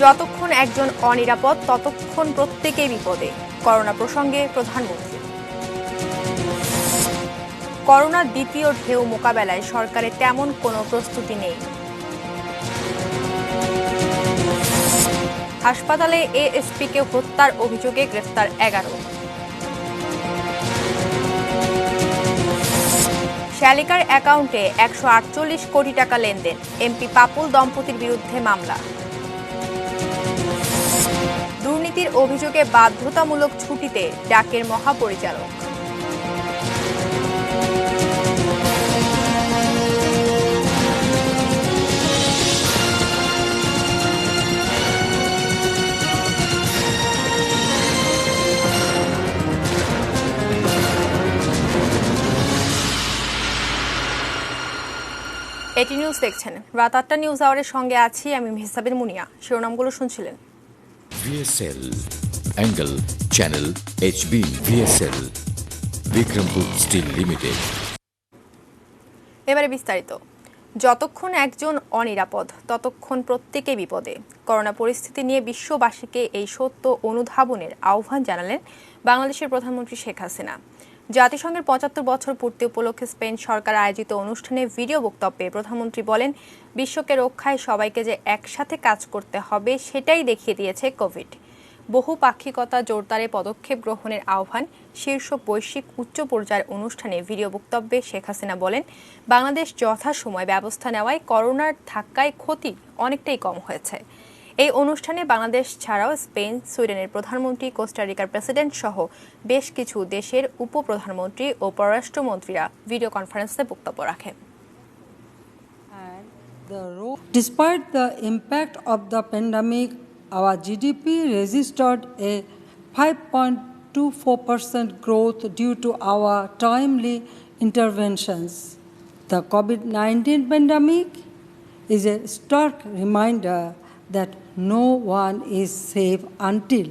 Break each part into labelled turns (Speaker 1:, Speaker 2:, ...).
Speaker 1: যতক্ষণ একজন অনিরাপদ ততক্ষণ প্রত্যেকেই বিপদে, করোনা প্রসঙ্গে প্রধানমন্ত্রী। করোনার দ্বিতীয় ঢেউ মোকাবেলায় সরকারের তেমন কোনো প্রস্তুতি নেই। হাসপাতালে এএসপিকে হত্যার অভিযোগে গ্রেফতার 11। শ্যালিকার অ্যাকাউন্টে 148 কোটি টাকা লেনদেন, এমপি পাপুল দম্পতির বিরুদ্ধে মামলা। দুর্নীতির অভিযোগে বাধ্যতামূলক ছুটিতে ডাকের মহাপরিচালক। এটি নিউজ দেখছেন। রাত 8টা নিউজ আওয়ারের সঙ্গে আছি আমি মেহসাবিন মুনিয়া। শিরোনামগুলো শুনছিলেন।
Speaker 2: VSL Angle Channel HB VSL Bikrampur steel limited.
Speaker 1: এবারে বিস্তারিত। যতক্ষণ একজন অনিরাপদ ততক্ষণ প্রত্যেকে বিপদে, করোনা পরিস্থিতি নিয়ে বিশ্ববাসীকে এই সত্য অনুধাবনের আহ্বান জানালেন বাংলাদেশের প্রধানমন্ত্রী শেখ হাসিনা। জাতিসংঘের 75 বছর পূর্তি উপলক্ষে স্পেন সরকার আয়োজিত অনুষ্ঠানে ভিডিও বক্তব্যে প্রধানমন্ত্রী বলেন, বিশ্বকে রক্ষায় সবাইকে যে একসাথে কাজ করতে হবে সেটাই দেখিয়ে দিয়েছে কোভিড। বহুপাক্ষিকতা জোরদারে পদক্ষেপ গ্রহণের আহ্বান শীর্ষ বৈশ্বিক উচ্চ পর্যায়ের অনুষ্ঠানে ভিডিও বক্তব্যে শেখ হাসিনা বলেন, বাংলাদেশ যথাসময়ে ব্যবস্থা নেওয়ায় করোনার ধাক্কায় ক্ষতি অনেকটাই কম হয়েছে। এই অনুষ্ঠানে বাংলাদেশ ছাড়াও স্পেন, সুইডেনের প্রধানমন্ত্রী, কোস্টারিকার প্রেসিডেন্ট সহ বেশ কিছু দেশের উপপ্রধানমন্ত্রী ও পররাষ্ট্রমন্ত্রীরা ভিডিও কনফারেন্সে বক্তব্য রাখেন।
Speaker 3: Despite the impact of the pandemic, our GDP registered a 5.24% growth due to our timely interventions. The COVID-19 pandemic is a stark reminder that no one is safe until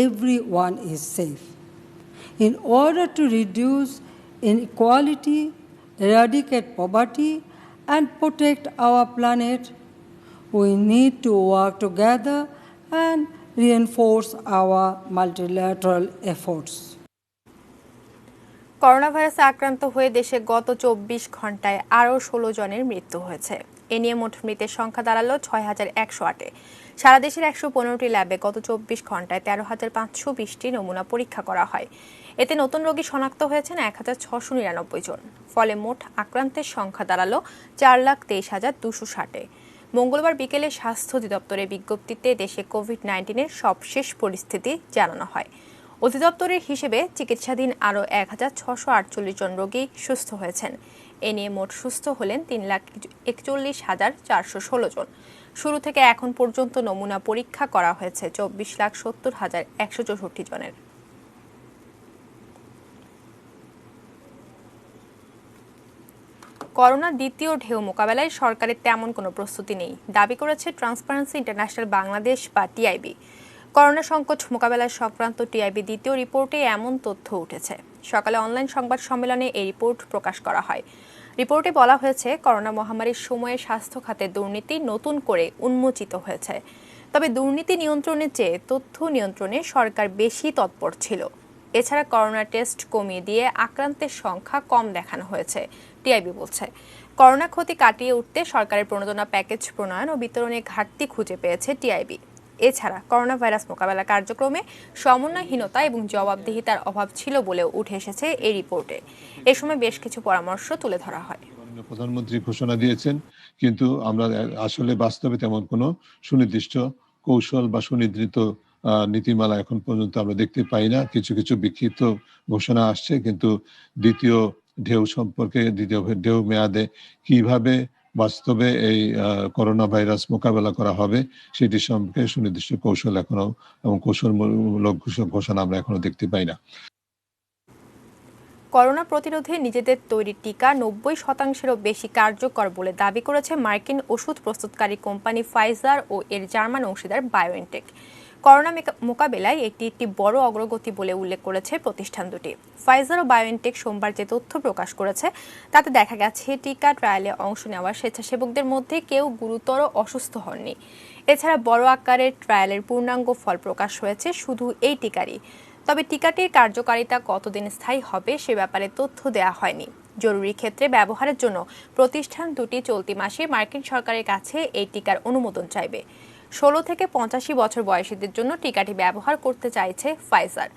Speaker 3: everyone is safe. In order to reduce inequality, eradicate poverty, and protect our planet, we need to work together and reinforce our multilateral efforts.
Speaker 1: Corona ভাইরাসে আক্রান্ত হয়ে দেশে গত 24 ঘন্টায় আরও 16 জনের মৃত্যু হয়েছে। এ নিয়ে মোট মৃতের সংখ্যা দাঁড়ালো 6108-এ। সারা দেশের 115টি ল্যাবে গত 24 ঘন্টায় 13,520টি নমুনা পরীক্ষা করা হয়। এতে নতুন রোগী শনাক্ত হয়েছেন 1699 জন। ফলে মোট আক্রান্তের সংখ্যা দাঁড়ালো 4,23,260-এ। মঙ্গলবার বিকেলে স্বাস্থ্য অধিদপ্তরের বিজ্ঞপ্তিতে দেশে কোভিড-19-এর সবশেষ পরিস্থিতি জানানো হয়। অধিদপ্তরের হিসেবে চিকিৎসাধীন আরও 1,648 জন রোগী সুস্থ হয়েছেন। এ নিয়ে মোট সুস্থ হলেন 3,41,416 জন। শুরু থেকে এখন পর্যন্ত নমুনা পরীক্ষা করা হয়েছে 24,70,164 জনের। করোনার দ্বিতীয় ঢেউ মোকাবেলায় সরকারের তেমন কোনো প্রস্তুতি নেই দাবি করেছে ট্রান্সপারেন্সি ইন্টারন্যাশনাল বাংলাদেশ বা টিআইবি। করোনা সংকট মোকাবেলা সংক্রান্ত টিআইবি দ্বিতীয় রিপোর্টে এমন তথ্য উঠেছে। সকালে অনলাইন সংবাদ সম্মেলনে এই রিপোর্ট প্রকাশ করা হয়। রিপোর্টে বলা হয়েছে, করোনা মহামারীর সময়ে স্বাস্থ্য খাতের দুর্নীতি নতুন করে উন্মোচিত হয়েছে। তবে দুর্নীতি নিয়ন্ত্রণের চেয়ে তথ্য নিয়ন্ত্রণে সরকার বেশি তৎপর ছিল। এছাড়া করোনা টেস্ট কমিয়ে দিয়ে আক্রান্তের সংখ্যা কম দেখানো হয়েছে, টিআইবি বলছে। করোনা ক্ষতি কাটিয়ে উঠতে সরকারের প্রণোদনা প্যাকেজ প্রণয়ন ও বিতরণে ঘাটতি খুঁজে পেয়েছে টিআইবি। এছাড়া করোনা ভাইরাস মোকাবেলা কার্যক্রমে সমন্বয়হীনতা এবং জবাবদিহিতার অভাব ছিল বলেও উঠে এসেছে এই রিপোর্টে। এ সময় বেশ কিছু পরামর্শ তুলে ধরা হয়।
Speaker 4: প্রধানমন্ত্রী ঘোষণা দিয়েছেন, কিন্তু আমরা আসলে বাস্তবে তেমন কোনো সুনির্দিষ্ট কৌশল বা সুনির্দিষ্ট নীতিমালা এখন পর্যন্ত আমরা দেখতে পাই না। কিছু কিছু বিক্ষিপ্ত ঘোষণা আসছে, কিন্তু দ্বিতীয় ঢেউ সম্পর্কে, দ্বিতীয় ঢেউ মেয়াদে কিভাবে বাস্তবে এই করোনা ভাইরাস মোকাবেলা করা হবে সেটি সম্পর্কে সুনির্দিষ্ট কৌশল এখনো এবং কৌশলমূলক ঘোষণা আমরা এখনো দেখতে পাই না।
Speaker 1: করোনা প্রতিরোধে নিজেদের তৈরি টিকা 90%-এরও বেশি কার্যকর বলে দাবি করেছে মার্কিন ওষুধ প্রস্তুতকারী কোম্পানি ফাইজার ও এর জার্মান অংশীদার বায়োএনটেক। করোনা মোকাবেলায় একটি বড় অগ্রগতি বলে উল্লেখ করেছে প্রতিষ্ঠান দুটি। ফাইজার ও বায়োএনটেক সোমবার যে তথ্য প্রকাশ করেছে তাতে দেখা গেছে টিকা ট্রায়ালে অংশ নেওয়া স্বেচ্ছাসেবকদের মধ্যে কেউ গুরুতর অসুস্থ হননি। এছাড়া বড় আকারের ট্রায়ালের পূর্ণাঙ্গ ফল প্রকাশ হয়েছে শুধু এই টিকারই। তবে টিকাটির কার্যকারিতা কতদিন স্থায়ী হবে সে ব্যাপারে তথ্য দেওয়া হয়নি। জরুরি ক্ষেত্রে ব্যবহারের জন্য প্রতিষ্ঠান দুটি চলতি মাসে মার্কিন সরকারের কাছে এই টিকার অনুমোদন চাইবে। 16 থেকে 85 বছর বয়সীদের জন্য টিকাটি ব্যবহার করতে চাইছে ফাইজার।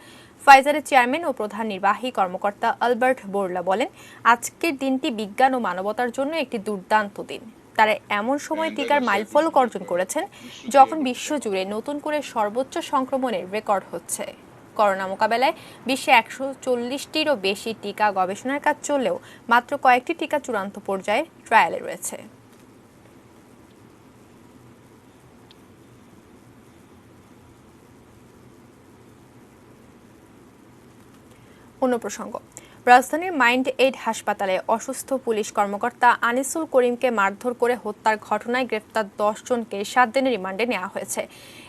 Speaker 1: ফাইজারের চেয়ারম্যান ও প্রধান নির্বাহী কর্মকর্তা আলবার্ট বোরলা বলেন, আজকের দিনটি বিজ্ঞান ও মানবতার জন্য একটি দুর্দান্ত দিন। তারা এমন সময় টিকার মাইলফলক অর্জন করেছেন যখন বিশ্বজুড়ে নতুন করে সর্বোচ্চ সংক্রমণের রেকর্ড হচ্ছে। করোনা মোকাবেলায় বিশ্বে 140টিরও বেশি টিকা গবেষণার কাজ চললেও মাত্র কয়েকটি টিকা চূড়ান্ত পর্যায়ে ট্রায়ালে রয়েছে। অন্য প্রসঙ্গ, রাজধানীর মাইন্ড এইড হাসপাতালে অসুস্থ পুলিশ কর্মকর্তা আনিসুল করিমকে মারধর করে হত্যার ঘটনায় গ্রেফতার 10 জনকে 7 দিনের রিমান্ডে নেওয়া হয়েছে।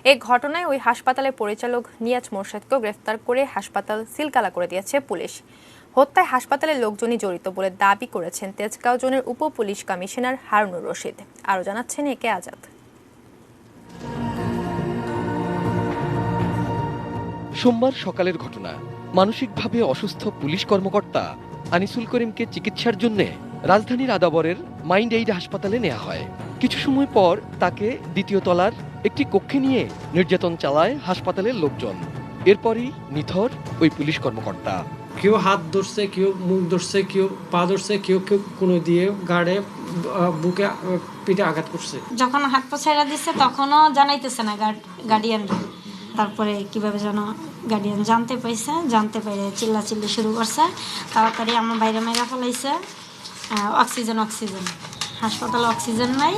Speaker 1: এই ঘটনায় ওই হাসপাতালের পরিচালক নিয়াজ মোরশেদকেও গ্রেফতার করে হাসপাতাল সিলগালা করে দিয়েছে পুলিশ। হত্যায় হাসপাতালের লোকজনই জড়িত বলে দাবি করেছেন তেজগাঁও জোনের উপ পুলিশ কমিশনার হারুনুর রশিদ। আরও জানাচ্ছেন একে আজাদ।
Speaker 5: সোমবার সকালের ঘটনা। মানসিকভাবে অসুস্থ পুলিশ কর্মকর্তা আনিসুল করিমকে চিকিৎসার জন্য রাজধানীর আদাবরের মাইন্ড এইড হাসপাতালে নেওয়া হয়। কিছু সময় পর তাকে দ্বিতীয় তলার একটি কক্ষে নিয়ে নির্যাতন চালায় হাসপাতালের লোকজন। এরপরই নিথর ওই পুলিশ কর্মকর্তা।
Speaker 6: কেউ হাত ধরছে, কেউ মুখ ধরছে, কেউ পা ধরছে, কেউ কেউ কোনো দিয়ে গাড়ে বুকে পিঠে আঘাত করছে।
Speaker 7: যখন হাত পা ছেড়ে দিচ্ছে তখনও জানাইতেছে না গার্ডিয়ান। তারপরে কিভাবে যেন গার্ডিয়ান জানতে পারে চিল্লাচিল্লি শুরু করছে। তাড়াতাড়ি আমার বাইরে মেরা ফেলাইছে। অক্সিজেন হাসপাতালে অক্সিজেন নাই।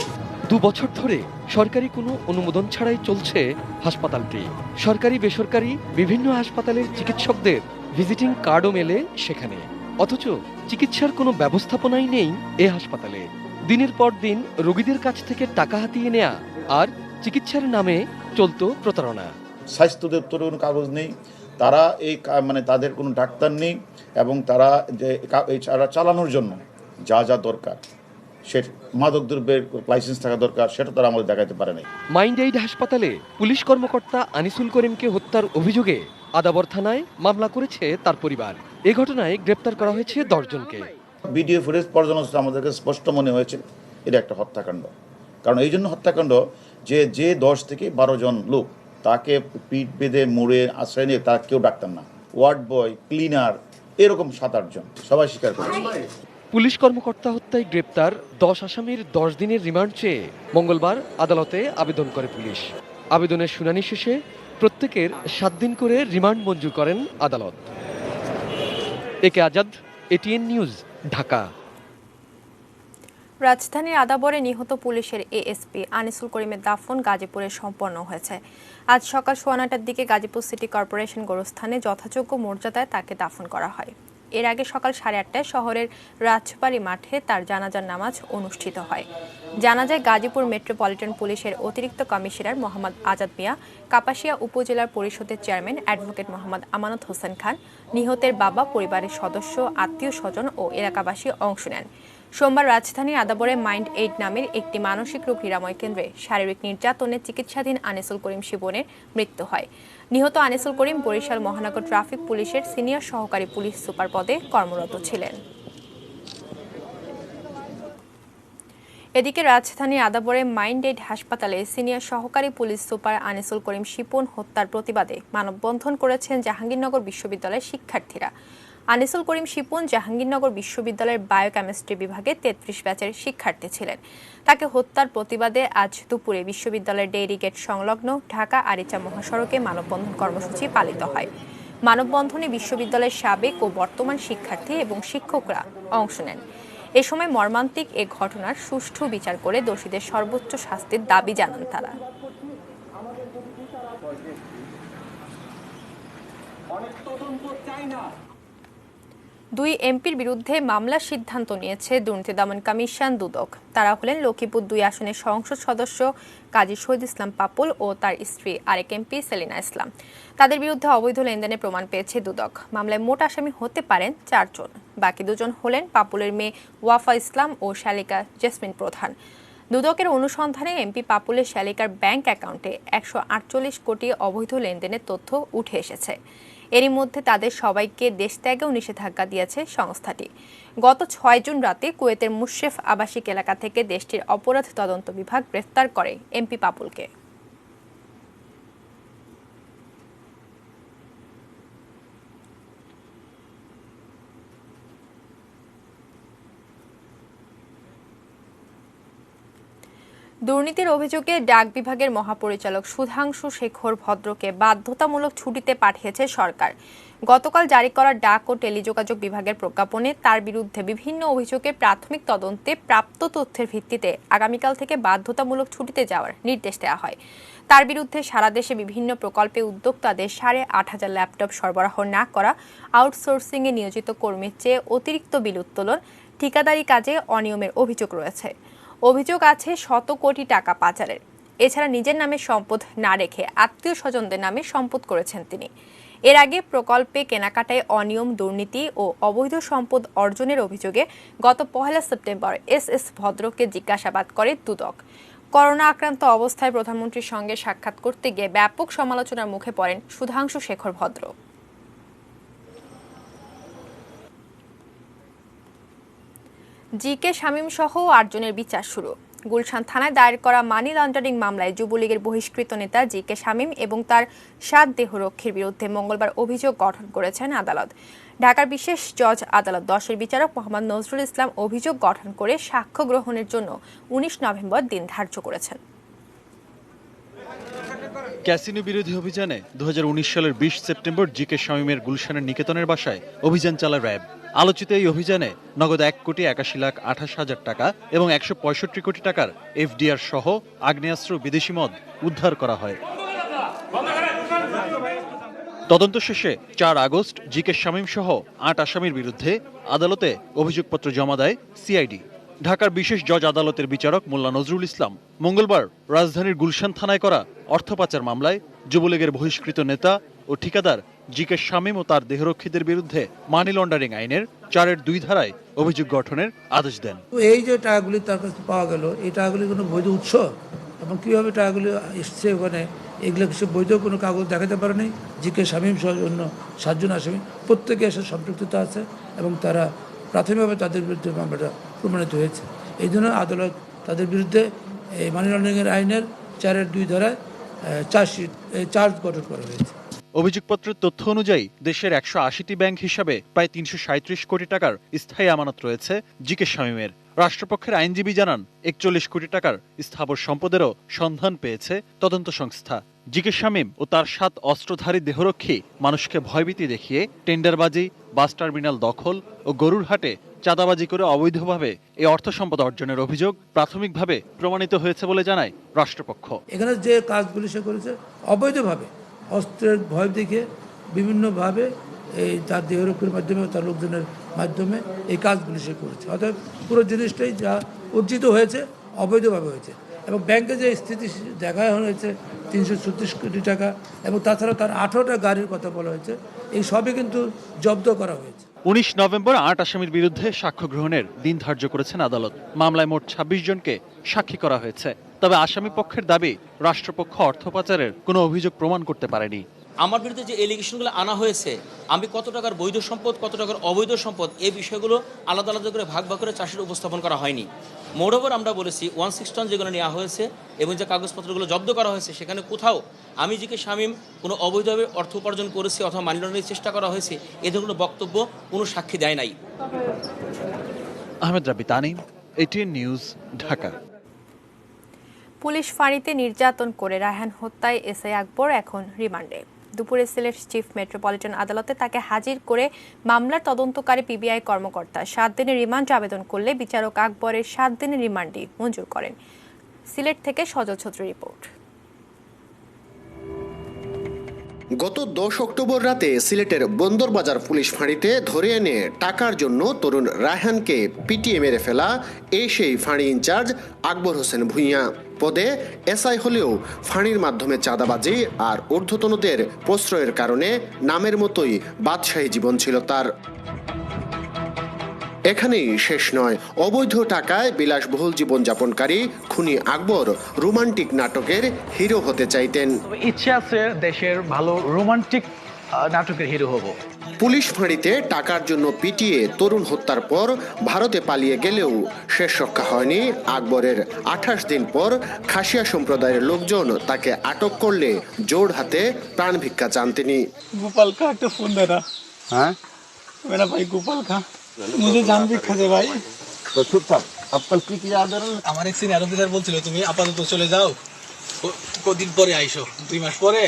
Speaker 5: 2 বছর ধরে সরকারি কোনো অনুমোদন ছাড়াই চলছে হাসপাতালটি। সরকারি বেসরকারি বিভিন্ন হাসপাতালের চিকিৎসকদের ভিজিটিং কার্ডও মেলে সেখানে, অথচ চিকিৎসার কোনো ব্যবস্থাপনাই নেই এ হাসপাতালে। দিনের পর দিন রোগীদের কাছ থেকে টাকা হাতিয়ে নেয়া আর চিকিৎসার নামে চলতো প্রতারণা।
Speaker 8: স্বাস্থ্য দপ্তরের কোনো কাগজ নেই, তারা এই তাদের কোনো ডাক্তার নেই, এবং তারা যে চালানোর জন্য যা দরকার, সে মাদক দ্রব্যের লাইসেন্স থাকা দরকার, সেটা তারা আমাদের দেখাতে পারে নাই।
Speaker 5: মাইন্ড এইড হাসপাতালে পুলিশ কর্মকর্তা আনিসুল করিমকে হত্যার অভিযোগে আদাবর থানায় মামলা করেছে তার পরিবার। এ ঘটনায় গ্রেপ্তার করা হয়েছে 10 জনকে।
Speaker 8: ভিডিও ফুটেজ পর্যালোচনা আমাদেরকে স্পষ্ট মনে হয়েছে এটা একটা হত্যাকাণ্ড। কারণ এই জন্য হত্যাকাণ্ড যে 10 থেকে 12 জন লোক তাকে পিঠ বেঁধে মুড়ে আশ্রয় নিয়ে তার কেউ ডাক্তার না, ওয়ার্ড বয়, ক্লিনার, এরকম 7-8 জন সবাই স্বীকার করেছে।
Speaker 5: পুলিশ কর্মকর্তা হত্যায় গ্রেপ্তার 10 আসামির 10 দিনের রিমান্ড চেয়ে মঙ্গলবার আদালতে আবেদন করে পুলিশ। আবেদনের শুনানি শেষে প্রত্যেকের 7 দিন করে রিমান্ড মঞ্জুর করেন আদালত। একে আজাদ, এটিএন নিউজ, ঢাকা।
Speaker 1: রাজধানীর আদাবরে নিহত পুলিশের এএসপি আনিসুল করিমের দাফন গাজীপুরে সম্পন্ন হয়েছে। আজ সকাল 9:15টার দিকে গাজীপুর সিটি কর্পোরেশন গোরস্থানে যথাযোগ্য মর্যাদায় তাকে দাফন করা হয়। এর আগে সকাল 8:30টায় শহরের রাজবাড়ী মাঠে তার জানাজার নামাজ অনুষ্ঠিত হয়। জানাজায় গাজীপুর মেট্রোপলিটন পুলিশের অতিরিক্ত কমিশনার মোহাম্মদ আজাদ মিয়া, কাপাসিয়া উপজেলার পরিষদের চেয়ারম্যান অ্যাডভোকেট মোহাম্মদ আমানত হোসেন খান, নিহতের বাবা, পরিবারের সদস্য, আত্মীয় স্বজন ও এলাকাবাসী অংশ নেন। সোমবার রাজধানীর আদাবরে মাইন্ড এইড নামের একটি মানসিক রোগ নিরাময় কেন্দ্রে শারীরিক নির্যাতনে চিকিৎসাধীন আনিসুল করিম শিবনের মৃত্যু হয়। নিহত আনিসুল করিম বরিশাল মহানগর ট্রাফিক পুলিশের সিনিয়র সহকারী পুলিশ সুপার পদে কর্মরত ছিলেন। এদিকে রাজধানীর আদাবরে মাইন্ড এইড হাসপাতালে সিনিয়র সহকারী পুলিশ সুপার আনিসুল করিম শিপন হত্যার প্রতিবাদে মানববন্ধন করেছেন জাহাঙ্গীরনগর বিশ্ববিদ্যালয়ের শিক্ষার্থীরা। আনিসুল করিম শিপন জাহাঙ্গীরনগর বিশ্ববিদ্যালয়ের বায়োকেমিস্ট্রি বিভাগে 33 ব্যাচের শিক্ষার্থী ছিলেন। তাকে হত্যার প্রতিবাদে আজ দুপুরে বিশ্ববিদ্যালয়ের ডেইরি গেট সংলগ্ন ঢাকা আরিচা মহাসড়কে মানববন্ধন কর্মসূচি পালিত হয়। মানববন্ধনে বিশ্ববিদ্যালয়ের সাবেক ও বর্তমান শিক্ষার্থী এবং শিক্ষকরা অংশ নেন। এ সময় মর্মান্তিক এ ঘটনার সুষ্ঠু বিচার করে দোষীদের সর্বোচ্চ শাস্তির দাবি জানান তারা। দুই এমপির বিরুদ্ধে মামলার সিদ্ধান্ত নিয়েছে দুর্নীতি দমন কমিশন দুদক। তারা হলেন লক্ষ্মীপুর 2 আসনের সংসদ সদস্য কাজী শহীদ ইসলাম পাপুল ও তার স্ত্রী আরেক এমপি সেলিনা ইসলাম। তাদের বিরুদ্ধে অবৈধ লেনদেনের প্রমাণ পেয়েছে দুদক। মামলায় মোট আসামি হতে পারেন 4 জন। বাকি 2 জন হলেন পাপুলের মেয়ে ওয়াফা ইসলাম ও শালিকা জেসমিন প্রধান। দুদকের অনুসন্ধানে এমপি পাপুলের শালিকার ব্যাংক অ্যাকাউন্টে 148 কোটি অবৈধ লেনদেনের তথ্য উঠে এসেছে। এরই মধ্যে তাদের সবাইকে দেশ ত্যাগেও নিষেধাজ্ঞা দিয়েছে সংস্থাটি। গত 6 জুন রাতে কুয়েতের মুশরেফ আবাসিক এলাকা থেকে দেশটির অপরাধ তদন্ত বিভাগ গ্রেফতার করে এমপি পাপুলকে। দুর্নীতির অভিযোগে ডাক বিভাগের মহাপরিচালক সুধাংশু শেখর ভদ্রকে বাধ্যতামূলক ছুটিতে পাঠিয়েছে সরকার। গতকাল জারি করা ডাক ও টেলিযোগাযোগ বিভাগের প্রজ্ঞাপনে তার বিরুদ্ধে বিভিন্ন অভিযোগে প্রাথমিক তদন্তে প্রাপ্ত তথ্যের ভিত্তিতে আগামীকাল থেকে বাধ্যতামূলক ছুটিতে যাওয়ার নির্দেশ দেওয়া হয়। তার বিরুদ্ধে সারা দেশে বিভিন্ন প্রকল্পে উদ্যোক্তাদের 8,500 ল্যাপটপ সরবরাহ না করা, আউটসোর্সিংয়ে নিয়োজিত কর্মীর চেয়ে অতিরিক্ত বিল উত্তোলন, ঠিকাদারি কাজে অনিয়মের অভিযোগ রয়েছে। অভিযোগ আছে শত কোটি টাকা পাচারের। এছাড়া নিজের নামে সম্পদ না রেখে আত্মীয় স্বজনদের নামে সম্পদ করেছেন তিনি। এর আগে প্রকল্পে কেনাকাটায় অনিয়ম, দুর্নীতি ও অবৈধ সম্পদ অর্জনের অভিযোগে গত 1 সেপ্টেম্বর এস ভদ্রকে জিজ্ঞাসাবাদ করে দুদক। করোনা আক্রান্ত অবস্থায় প্রধানমন্ত্রীর সঙ্গে সাক্ষাৎ করতে গিয়ে ব্যাপক সমালোচনার মুখে পড়েন সুধাংশু শেখর ভদ্র। জি.কে. শামীম সহ 8 জনের বিচার শুরু। গুলশান থানায় দায়ের করা মানি লন্ডারিং মামলায় যুবলীগের বহিষ্কৃত নেতা জি.কে. শামীম এবং তার 7 দেহরক্ষীর বিরুদ্ধে মঙ্গলবার অভিযোগ গঠন করেছেন আদালত। ঢাকার বিশেষ জজ আদালত 10-এর বিচারক মোহাম্মদ নজরুল ইসলাম অভিযোগ গঠন করে সাক্ষ্য গ্রহণের জন্য 19 নভেম্বর দিন ধার্য করেছেন।
Speaker 9: ক্যাসিনো বিরোধী অভিযানে 2019 সালের 20 সেপ্টেম্বর জি.কে. শামীমের গুলশানের নিকেতনের বাসায় অভিযান চালায় র্যাব। আলোচিত এই অভিযানে নগদ 1,81,28,000 টাকা এবং 165 কোটি টাকার এফডিআর সহ আগ্নেয়াস্ত্র, বিদেশি মদ উদ্ধার করা হয়। তদন্ত শেষে 4 আগস্ট জি.কে. শামীম সহ 8 আসামির বিরুদ্ধে আদালতে অভিযোগপত্র জমা দেয় সিআইডি। ঢাকার বিশেষ জজ আদালতের বিচারক মোল্লা নজরুল ইসলাম মঙ্গলবার রাজধানীর গুলশান থানায় করা অর্থ পাচার মামলায় যুবলীগের বহিষ্কৃত নেতা ও ঠিকাদার জি.কে. শামীম ও তার দেহরক্ষীদের বিরুদ্ধে মানি লন্ডারিং আইনের 4-2 ধারায় অভিযোগ গঠনের আদেশ দেন।
Speaker 10: এই যে টাকাগুলি তার কাছে পাওয়া গেল, এই টাকাগুলি কোনো বৈধ উৎস এবং কীভাবে টাকাগুলি এসছে ওখানে, এগুলো কিছু বৈধ কোনো কাগজ দেখাতে পারেনি। জি.কে. শামীম সহ অন্য 7 জন আসামি প্রত্যেকে এসে সম্পৃক্ততা আছে এবং তারা প্রাথমিকভাবে তাদের বিরুদ্ধে মামলাটা প্রমাণিত হয়েছে। এই জন্য আদালত তাদের বিরুদ্ধে এই মানি লন্ডারিংয়ের আইনের 4-2 ধারায় চার্জ গঠন করা হয়েছে।
Speaker 9: অভিযোগপত্রের তথ্য অনুযায়ী দেশের 180টি ব্যাংক হিসাবে প্রায় 337 কোটি টাকার স্থায়ী আমানত রয়েছে জি.কে. শামীমের। রাষ্ট্রপক্ষের আইনজীবী জানান 41 কোটি টাকার স্থাবর সম্পদেরও সন্ধান পেয়েছে তদন্ত সংস্থা। জি.কে. শামীম ও তার 7 অস্ত্রধারী দেহরক্ষী মানুষকে ভয়ভীতি দেখিয়ে টেন্ডারবাজি, বাস টার্মিনাল দখল ও গরুর হাটে চাঁদাবাজি করে অবৈধভাবে এই অর্থ সম্পদ অর্জনের অভিযোগ প্রাথমিকভাবে প্রমাণিত হয়েছে বলে জানায় রাষ্ট্রপক্ষ।
Speaker 10: এখানে যে কাজগুলি সে করেছে অবৈধভাবে, অস্ত্রের ভয় দেখে বিভিন্নভাবে এই তার দেহরক্ষীর মাধ্যমে, তার লোকজনের মাধ্যমে এই কাজগুলি সে করেছে। অর্থাৎ পুরো জিনিসটাই যা অর্জিত হয়েছে অবৈধভাবে হয়েছে। এবং ব্যাংকে যে স্থিতি দেখা হয়েছে 336 কোটি টাকা এবং তাছাড়া তার 18টা গাড়ির কথা বলা হয়েছে, এই সবই কিন্তু জব্দ করা হয়েছে।
Speaker 9: 19 নভেম্বর 8 আসামির বিরুদ্ধে সাক্ষ্য গ্রহণের দিন ধার্য করেছেন আদালত। মামলায় মোট 26 জনকে সাক্ষী করা হয়েছে। তবে আসামি পক্ষের দাবি, রাষ্ট্রপক্ষ অর্থ পাচারের কোনো অভিযোগ প্রমাণ করতে পারেনি।
Speaker 11: আমার বিরুদ্ধে যে এলিগেশনগুলো আনা হয়েছে, আমি কত টাকার বৈধ সম্পদ, কত টাকার অবৈধ সম্পদ, এই বিষয়গুলো আলাদা আলাদা করে ভাগ ভাগ করে চাষের উপস্থাপন করা হয়নি। মোরওভার আমরা বলেছি 16 টন যেগুলো নেওয়া হয়েছে এবং যে কাগজপত্রগুলো জব্দ করা হয়েছে, সেখানে কোথাও আমি জি.কে. শামীম কোনো অবৈধভাবে অর্থ উপার্জন করেছি অথবা মানি লন্ডারিংয়ের চেষ্টা করা হয়েছে, এ ধরনের বক্তব্য কোনো সাক্ষী দেয় নাই।
Speaker 9: Ahmed Rabi Tanim, ATN news, Dhaka.
Speaker 1: Police ফাঁড়িতে নির্যাতন করে রায়হান হত্যায় এসআই আকবর এখন রিমান্ডে। দুপুরে সিলেট চিফ মেট্রোপলিটন আদালতে তাকে হাজির করে মামলার তদন্তকারী পিবিআই কর্মকর্তা 7 দিনের রিমান্ড আবেদন করলে বিচারক আকবরের 7 দিনের রিমান্ডই মঞ্জুর করেন। সিলেট থেকে সজল ছত্রী রিপোর্ট।
Speaker 12: গত 10 অক্টোবর রাতে সিলেটের বন্দরবাজার পুলিশ ফাঁড়িতে ধরে এনে টাকার জন্য তরুণ রায়হানকে পিটিয়ে মেরে ফেলা এই সেই ফাঁড়ি ইনচার্জ আকবর হোসেন ভূঁইয়া। পদে এসআই হলেও ফাঁড়ির মাধ্যমে চাঁদাবাজি আর ঊর্ধ্বতনদের প্রশ্রয়ের কারণে নামের মতোই বাদশাহী জীবন ছিল তার। এখানেই শেষ নয়, অবৈধ টাকায় বিলাসবহুল জীবনযাপনকারী খুনি আকবর রোমান্টিক নাটকের হিরো হতে চাইতেন।
Speaker 13: ইচ্ছে আছে দেশের ভালো রোমান্টিক নাটকের হিরো হব।
Speaker 12: পুলিশ ফাঁড়িতে টাকার জন্য পিটিয়ে তরুণ হত্যার পর ভারতে পালিয়ে গেলেও শেষ রক্ষা হয়নি আকবরের। 28 দিন পর খাসিয়া সম্প্রদায়ের লোকজন তাকে আটক করলে জোর হাতে প্রাণ ভিক্ষা চান তিনি।
Speaker 14: गोपाल का तो फोन दे रहा है मेरा भाई गोपाल का मुझे जान भिक्षा दे भाई।
Speaker 15: तो चुपचाप अब कल की याद
Speaker 14: আমার এক সিনিয়র অফিসার বলছিল তুমি আপাতত চলে যাও, কদিন পরে আইসো, 2 মাস পরে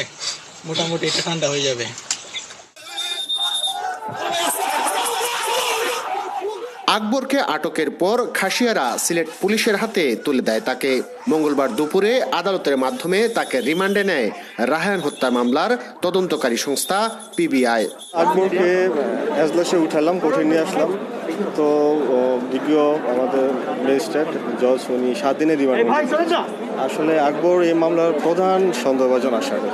Speaker 14: মোটামুটি এটা ঠান্ডা হয়ে যাবে।
Speaker 12: আকবরকে আটকের পর খাসিয়ারা সিলেট পুলিশের হাতে তুলে দেয় তাকে। মঙ্গলবার দুপুরে আদালতের মাধ্যমে তাকে রিমান্ডে নেয় রায়হান হত্যা মামলার তদন্তকারী সংস্থা পিবিআই।
Speaker 16: আকবরকে এজলাসে উঠালাম, কোর্টে নিয়ে আসলাম। তো ভিডিও আমাদের ম্যাজিস্ট্রেট জজ উনি 7 দিনের রিমান্ড। আসলে আকবর এই মামলার প্রধান সন্দেহভাজন আসামি।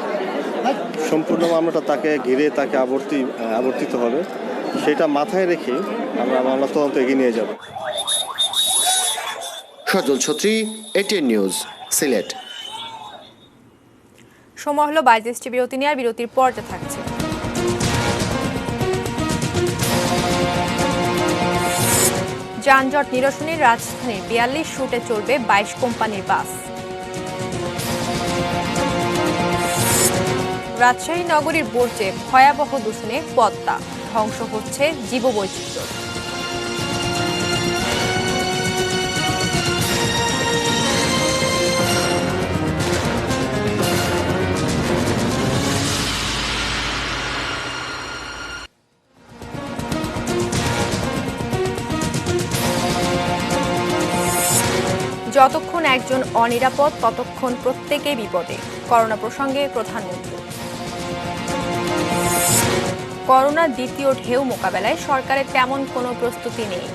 Speaker 16: সম্পূর্ণ মামলাটা তাকে ঘিরে তাকে আবর্তিত হবে, সেটা মাথায় রেখে আমরা মামলা তদন্ত এগিয়ে নিয়ে যাব।
Speaker 12: সজল ছত্রী, এটিএন নিউজ, সিলেট।
Speaker 1: সময় হলো 22টি বিরতি নিয়ে, আর বিরতির পর যা থাকছে। যানজট নিরসনে রাজধানীর 42 রুটে চলবে 22 কোম্পানির বাস। রাজশাহী নগরীর বর্জ্যে ভয়াবহ দূষণে পদ্মা, ধ্বংস হচ্ছে জীববৈচিত্র্য। যতক্ষণ একজন অনিরাপদ ততক্ষণ প্রত্যেকেই বিপদে, করোনা প্রসঙ্গে প্রধানমন্ত্রী। করোনার দ্বিতীয় ঢেউ মোকাবেলায় সরকারের তেমন কোনো প্রস্তুতি নেই।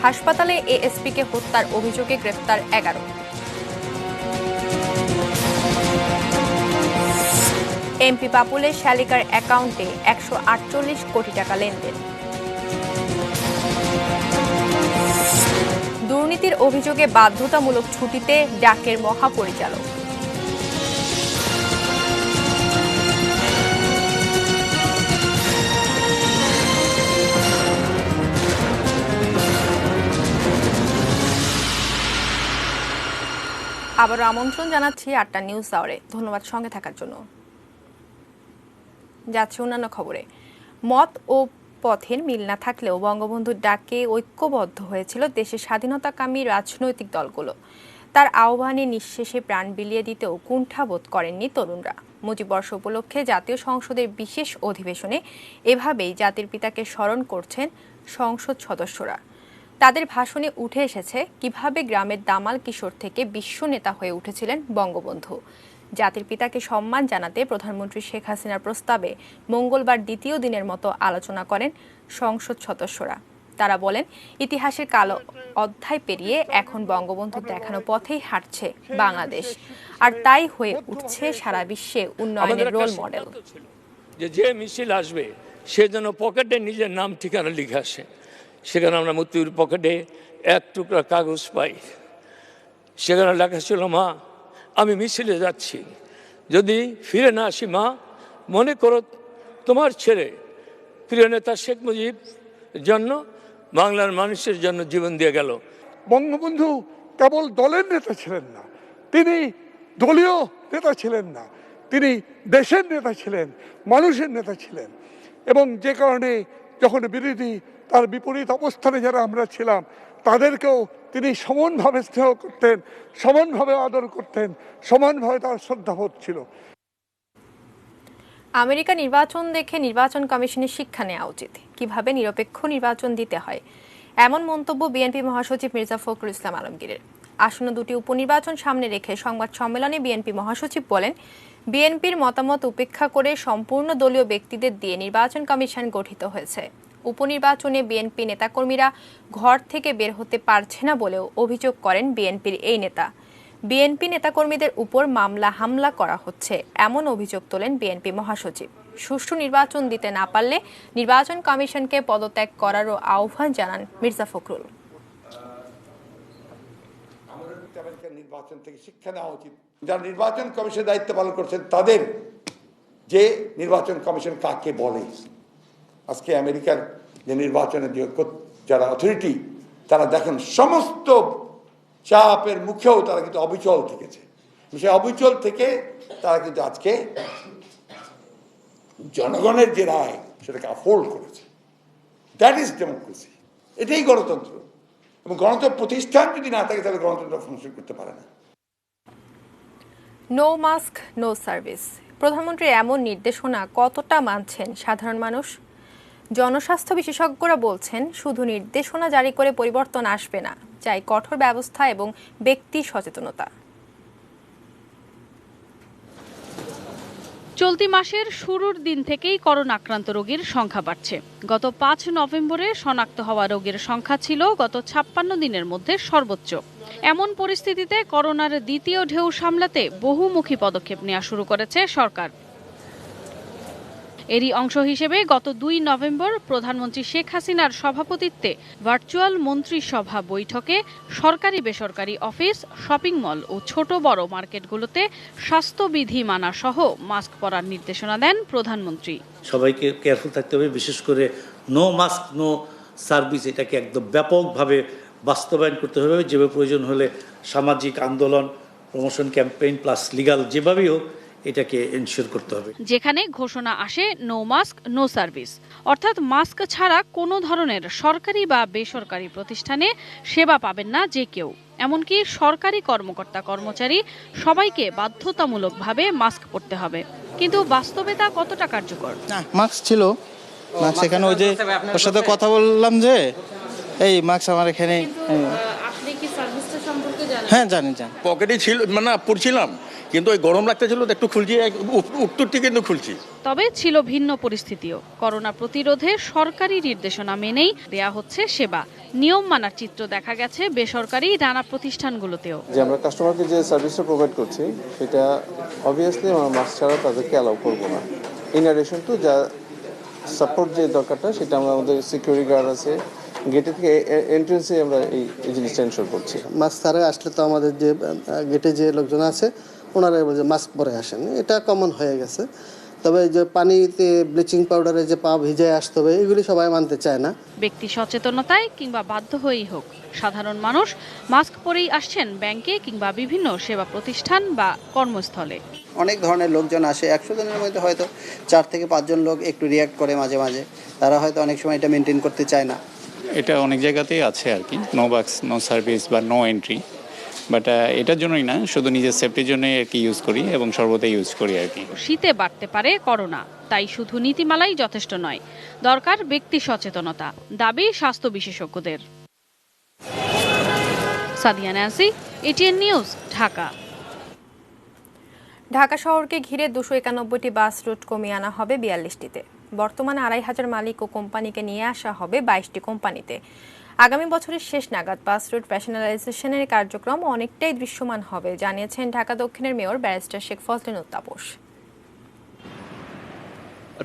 Speaker 1: হাসপাতালে এএসপিকে হত্যার অভিযোগে গ্রেফতার 11। এমপি পাপুলের শালিকার অ্যাকাউন্টে 148 কোটি টাকা লেনদেন। দুর্নীতির অভিযোগে বাধ্যতামূলক ছুটিতে ডাকের মহাপরিচালক। আবারও আমন্ত্রণ জানাচ্ছি 8টা নিউজ আওয়ারে। ধন্যবাদ সঙ্গে থাকার জন্য। যাচ্ছে অন্যান্য খবরে। মত ও পথের মিল না থাকলেও বঙ্গবন্ধুর ডাকে ঐক্যবদ্ধ হয়েছিল দেশের স্বাধীনতাকামী রাজনৈতিক দলগুলো। তার আহ্বানে নিঃশেষে প্রাণ বিলিয়ে দিতেও কুণ্ঠাবোধ করেননি তরুণরা। মুজিববর্ষ উপলক্ষে জাতীয় সংসদের বিশেষ অধিবেশনে এভাবেই জাতির পিতাকে স্মরণ করছেন সংসদ সদস্যরা। তাদের ভাষণে উঠে এসেছে কিভাবে গ্রামের দামাল কিশোর থেকে বিশ্ব নেতা হয়ে উঠেছিলেন বঙ্গবন্ধু। জাতির পিতাকে সম্মান জানাতে প্রধানমন্ত্রী শেখ হাসিনার প্রস্তাবে মঙ্গলবার দ্বিতীয় দিনের মতো আলোচনা করেন সংসদ সদস্যরা। তারা বলেন, ইতিহাসের কালো অধ্যায় পেরিয়ে এখন বঙ্গবন্ধুর দেখানো পথেই হাঁটছে বাংলাদেশ, আর তাই হয়ে উঠছে সারা বিশ্বে উন্নয়নের রোল মডেল।
Speaker 17: যে মিছিল আসবে সে যেন পকেটে নিজের নাম ঠিকানা লিখে আসে। সেখানে আমরা মৃত্যুর পকেটে 1 টুকরা কাগজ পাই, সেখানে লেখা ছিল, মা আমি মিছিলে যাচ্ছি, যদি ফিরে না আসি মা মনে করো তোমার ছেলে প্রিয় নেতা শেখ মুজিব জন্য বাংলার মানুষের জন্য জীবন দিয়ে গেল।
Speaker 18: বঙ্গবন্ধু কেবল দলের নেতা ছিলেন না, তিনি দলীয় নেতা ছিলেন না, তিনি দেশের নেতা ছিলেন, মানুষের নেতা ছিলেন। এবং যে কারণে যখন বিরোধী তার বিপরীত অবস্থানে যারা আমরা ছিলাম তাদেরকেও তিনি সমানভাবে স্নেহ করতেন, সমানভাবে আদর করতেন, সমানভাবে তার শ্রদ্ধাবোধ ছিল।
Speaker 1: আমেরিকা নির্বাচন দেখে নির্বাচন কমিশনের শিক্ষা নেওয়া উচিত, কিভাবে নিরপেক্ষ নির্বাচন দিতে হয়, এমন মন্তব্য বিএনপি মহাসচিব মির্জা ফখরুল ইসলাম আলমগীরের। আসন্ন দুটি উপনির্বাচন সামনে রেখে সংবাদ সম্মেলনে বিএনপি মহাসচিব বলেন, বিএনপির মতামত উপেক্ষা করে সম্পূর্ণ দলীয় ব্যক্তিদের দিয়ে নির্বাচন কমিশন গঠিত হয়েছে। উপনির্বাচনে বিএনপি নেতাকর্মীরা ঘর থেকে বের হতে পারছে না বলেও অভিযোগ করেন বিএনপির এই নেতা। বিএনপি নেতাকর্মীদের উপর মামলা হামলা করা হচ্ছে এমন অভিযোগ তোলেন বিএনপি মহাসচিব। সুষ্ঠু নির্বাচন দিতে না পারলে নির্বাচন কমিশনকে পদত্যাগ করারও আহ্বান জানান মির্জা ফখরুল।
Speaker 19: নির্বাচন থেকে শিক্ষা নেওয়া উচিত। যারা নির্বাচন কমিশনের দায়িত্ব পালন করছেন তাদের যে নির্বাচন কমিশন কাকে বলে। আজকে আমেরিকার যে নির্বাচনের যারা অথরিটি তারা দেখেন সমস্ত চাপের মুখেও তারা কিন্তু অবিচল থেকেছে। সেই অবিচল থেকে তারা কিন্তু আজকে জনগণের যে রায় সেটাকে আপহোল্ড করেছে। That is democracy. এটাই গণতন্ত্র। এবং গণতন্ত্র প্রতিষ্ঠান যদি না থাকে তাহলে গণতন্ত্র ফাংশন করতে পারে না।
Speaker 1: নো মাস্ক নো সার্ভিস, প্রধানমন্ত্রীর এমন নির্দেশনা কতটা মানছেন সাধারণ মানুষ? জনস্বাস্থ্য বিশেষজ্ঞরা বলছেন, শুধু নির্দেশনা জারি করে পরিবর্তন আসবে না, চাই কঠোর ব্যবস্থা এবং ব্যক্তি সচেতনতা।
Speaker 20: চলতি মাসের শুরুর দিন থেকেই করোনা আক্রান্ত রোগীর সংখ্যা বাড়ছে। গত ৫ নভেম্বরে শনাক্ত হওয়া রোগীর সংখ্যা ছিল গত ৫৬ দিনের মধ্যে সর্বোচ্চ। এমন পরিস্থিতিতে করোনার দ্বিতীয় ঢেউ সামলাতে বহুমুখী পদক্ষেপ নেওয়া শুরু করেছে সরকার। এরই অংশ হিসেবে গত ২ নভেম্বর প্রধানমন্ত্রী শেখ হাসিনার সভাপতিত্বে ভার্চুয়াল মন্ত্রিসভা বৈঠকে সরকারি বেসরকারি অফিস, শপিং মল ও ছোট বড় মার্কেটগুলোতে স্বাস্থ্যবিধি মানা সহ মাস্ক পরার নির্দেশনা দেন প্রধানমন্ত্রী।
Speaker 21: সবাইকে কেয়ারফুল থাকতে হবে, বিশেষ করে নো মাস্ক নো সার্ভিস এটাকে একদম ব্যাপকভাবে বাস্তবায়ন করতে হবে। যেভাবে প্রয়োজন হলে সামাজিক আন্দোলন, প্রমোশন ক্যাম্পেইন প্লাস লিগাল যেভাবেই হোক এটাকে এনশিওর করতে হবে।
Speaker 20: যেখানে ঘোষণা আসে নো মাস্ক নো সার্ভিস, অর্থাৎ মাস্ক ছাড়া কোনো ধরনের সরকারি বা বেসরকারি প্রতিষ্ঠানে সেবা পাবেন না যে কেউ। এমনকি সরকারি কর্মকর্তা কর্মচারী সবাইকে বাধ্যতামূলকভাবে মাস্ক পরতে হবে। কিন্তু বাস্তবে তা কতটা কার্যকর?
Speaker 22: মাস্ক ছিল, মাস্ক এখানে ওই যে ওর সাথে কথা বললাম যে এই মাস্ক আমার এখানে।
Speaker 20: আপনি কি সার্ভিসটা সম্পর্কে জানেন?
Speaker 22: হ্যাঁ জানি।
Speaker 23: পকেটে ছিল, মানে পড়ছিলাম, কিন্তু ওই গরম লাগতেছিল তো একটু খুলছি, উত্তরটি কিন্তু খুলছি।
Speaker 20: তবে ছিল ভিন্ন পরিস্থিতিও। করোনা প্রতিরোধে সরকারি নির্দেশনা মেনেই দেয়া হচ্ছে সেবা। নিয়ম মানার চিত্র দেখা গেছে বেসরকারি নানা প্রতিষ্ঠানগুলোতেও।
Speaker 16: যে আমরা কাস্টমারকে যে সার্ভিসটা প্রোভাইড করছি সেটা অবভিয়াসলি আমরা মাস্ক ছাড়া তাদেরকে অ্যালাউ করবো না। ইন অ্যাডিশন টু যা সাপোর্ট যে দরকারটা সেটা আমরা আমাদের সিকিউরিটি গার্ড আছে, গেটে থেকে এন্ট্রেন্সে আমরা এই জিনিসটা এনশোর করছি।
Speaker 24: মাস্ক ছাড়া আসলে তো আমাদের যে গেটে যে লোকজন আছে ওনারা বলছে মাস্ক পরে আসেন, এটা কমন হয়ে গেছে। তবে যে পানিতে ব্লিচিং পাউডারে যে পা ভিজে আসতে হবে এগুলি সবাই মানতে চায় না।
Speaker 20: ব্যক্তি সচেতনতায় কিংবা বাধ্য হয়েই হোক সাধারণ মানুষ মাস্ক পরেই আসছেন ব্যাংকে কিংবা বিভিন্ন সেবা প্রতিষ্ঠান বা কর্মস্থলে।
Speaker 24: অনেক ধরনের লোকজন আসে, ১০০ জনের মধ্যে হয়তো ৪ থেকে ৫ জন লোক একটু রিয়াক্ট করে মাঝে মাঝে। তারা হয়তো অনেক সময় এটা মেনটেন করতে চায় না।
Speaker 25: এটা অনেক জায়গাতেই আছে আর কি, নো মাস্ক নো সার্ভিস বা নো এন্ট্রি। বাট এটার জন্যই না, শুধু নিজের সেফটির জন্যই আর কি ইউজ করি এবং সর্বদাই ইউজ করি আর কি।
Speaker 20: শীতে বাড়তে পারে করোনা, তাই শুধু নীতিমালাই যথেষ্ট নয়, দরকার ব্যক্তি সচেতনতা, দাবি স্বাস্থ্য বিশেষজ্ঞদের। Sadia Nancy, ATN news, Dhaka.
Speaker 1: Dhaka শহরকে ঘিরে 291টি বাস রুট কমিয়ে আনা হবে 42টিতে। বর্তমানে 2500 মালিক ও কোম্পানিকে নিয়ে আসা হবে 22টি কোম্পানিতে। আগামী বছরের শেষ নাগাদ বাস রুট রেশনালাইজেশনের কার্যক্রম অনেকটাই দৃশ্যমান হবে, জানিয়েছেন ঢাকা দক্ষিণের মেয়র ব্যারিস্টার শেখ ফজলিনুর তাপস।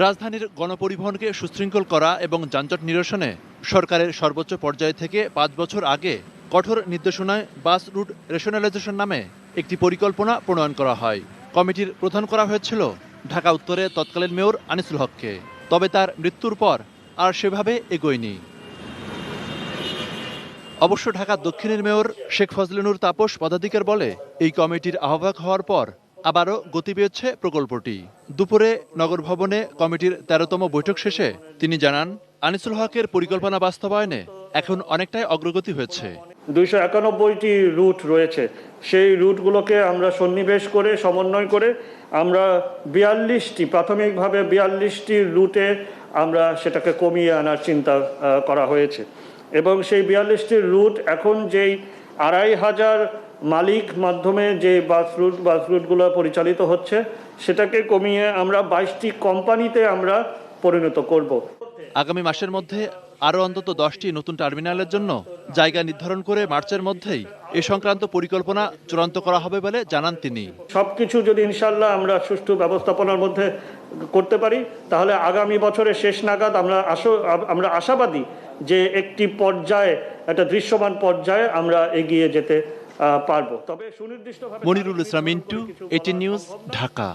Speaker 9: রাজধানীর গণপরিবহনকে সুশৃঙ্খল করা এবং যানজট নিরসনে সরকারের সর্বোচ্চ পর্যায় থেকে 5 বছর আগে কঠোর নির্দেশনায় বাস রুট রেশনালাইজেশন নামে একটি পরিকল্পনা প্রণয়ন করা হয়। কমিটির প্রধান করা হয়েছিল ঢাকা উত্তরে তৎকালীন মেয়র আনিসুল হককে, তবে তার মৃত্যুর পর আর সেভাবে এগোয়নি। অবশ্য ঢাকা দক্ষিণের মেয়র শেখ ফজলিনুর তাপস পদাধিকার বলে এই কমিটির আহ্বায়ক হওয়ার পর আবারও গতি পেয়েছে প্রকল্পটি। দুপুরে নগর ভবনে কমিটির 13তম বৈঠক শেষে তিনি জানান, আনিসুল হকের পরিকল্পনা বাস্তবায়নে এখন অনেকটাই অগ্রগতি হয়েছে।
Speaker 26: 291টি রুট রয়েছে, সেই রুটগুলোকে আমরা সন্নিবেশ করে সমন্বয় করে আমরা 42টি প্রাথমিকভাবে 42টি রুটে আমরা সেটাকে কমিয়ে আনার চিন্তা করা হয়েছে এবং সেই 42টি রুট এখন যেই 2,500 মালিক মাধ্যমে যে বাস রুটগুলো পরিচালিত হচ্ছে সেটাকে কমিয়ে আমরা 22টি কোম্পানিতে আমরা পরিণত করব।
Speaker 9: আগামী মাসের মধ্যে আরও অন্তত 10টি নতুন টার্মিনালের জন্য জায়গা নির্ধারণ করে মার্চের মধ্যেই এ সংক্রান্ত পরিকল্পনা চূড়ান্ত করা হবে বলে জানান তিনি।
Speaker 26: সবকিছু যদি ইনশাল্লাহ আমরা সুষ্ঠু ব্যবস্থাপনার মধ্যে করতে পারি তাহলে আগামী বছরের শেষ নাগাদ আমরা আশাবাদী যে একটি পর্যায়ে, একটা দৃশ্যমান পর্যায়ে আমরা এগিয়ে যেতে পারবো। তবে সুনির্দিষ্টভাবে
Speaker 9: মনিরুল ইসলাম মিন্টু, এটিএন নিউজ, ঢাকা।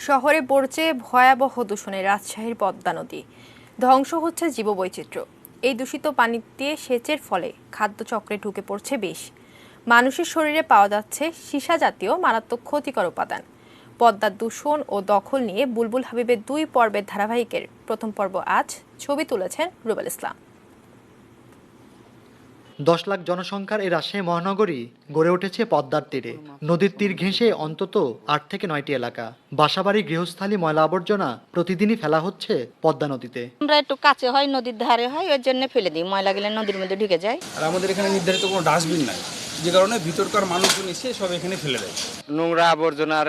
Speaker 1: শহরে পড়ছে ভয়াবহ দূষণে রাজশাহীর পদ্মা নদী। ধ্বংস হচ্ছে জীববৈচিত্র্য। এই দূষিত পানিতে সেচের ফলে খাদ্যচক্রে ঢুকে পড়ছে বিষ। মানুষের শরীরে পাওয়া যাচ্ছে সীসা জাতীয় মারাত্মক ক্ষতিকর উপাদান। পদ্মার দূষণ ও দখল নিয়ে বুলবুল হাবিবের 2 পর্বের ধারাবাহিকের প্রথম পর্ব আজ। ছবি তুলেছেন রুবেল ইসলাম।
Speaker 2: 10 লাখ জনসংখ্যার এই রাজশাহী মহানগরী গড়ে উঠেছে পদ্মার তীরে। নদীর তীর ঘেঁষে অন্তত 8 থেকে 9টি এলাকা। বাসাবাড়ি, গৃহস্থালী, ময়লা আবর্জনা প্রতিদিনই ফেলা হচ্ছে পদ্মা নদীতে।
Speaker 3: আমরা একটু কাছে হয়, নদীর ধারে হয়, ওর জন্য ফেলে দিই। ময়লা গেলে নদীর মধ্যে ঢুকে যায়।
Speaker 4: আর আমাদের এখানে নির্ধারিত কোনো ডাস্টবিন নাই, যে কারণে ভিতরকার মানুষজন এসে সব এখানে ফেলে দেয়।
Speaker 6: নোংরা আবর্জনার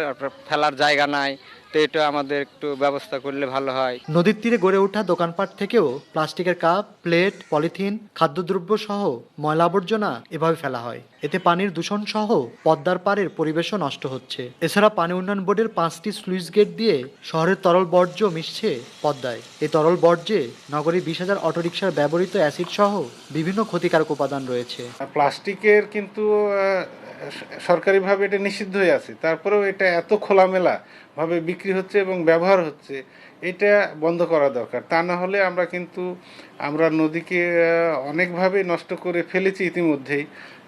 Speaker 6: ফেলার জায়গা নাই, তো এটা আমাদের একটু ব্যবস্থা করলে ভালো হয়।
Speaker 2: নদীর তীরে গড়ে ওঠা দোকানপাট থেকেও প্লাস্টিকের কাপ, প্লেট, পলিথিন, খাদ্যদ্রব্য সহ ময়লা আবর্জনা এভাবে ফেলা হয়। এতে পানির দূষণ সহ পদ্মার পাড়ের পরিবেশও নষ্ট হচ্ছে। এছাড়া পানি উন্নয়ন বোর্ডের 5টি স্লুইস গেট দিয়ে শহরের তরল বর্জ্য মিশছে পদ্মায়। এই তরল বর্জ্যে নগরী 20,000 অটোরিকশার ব্যবহৃত অ্যাসিড সহ বিভিন্ন ক্ষতিকারক উপাদান রয়েছে।
Speaker 7: প্লাস্টিকের কিন্তু সরকারিভাবে এটা নিষিদ্ধ হয়ে আছে, তারপরেও এটা এত খোলামেলা ভাবে বিক্রি হচ্ছে এবং ব্যবহার হচ্ছে, এটা বন্ধ করা দরকার। তা না হলে আমরা নদীকে অনেকভাবে নষ্ট করে ফেলেছি ইতিমধ্যেই,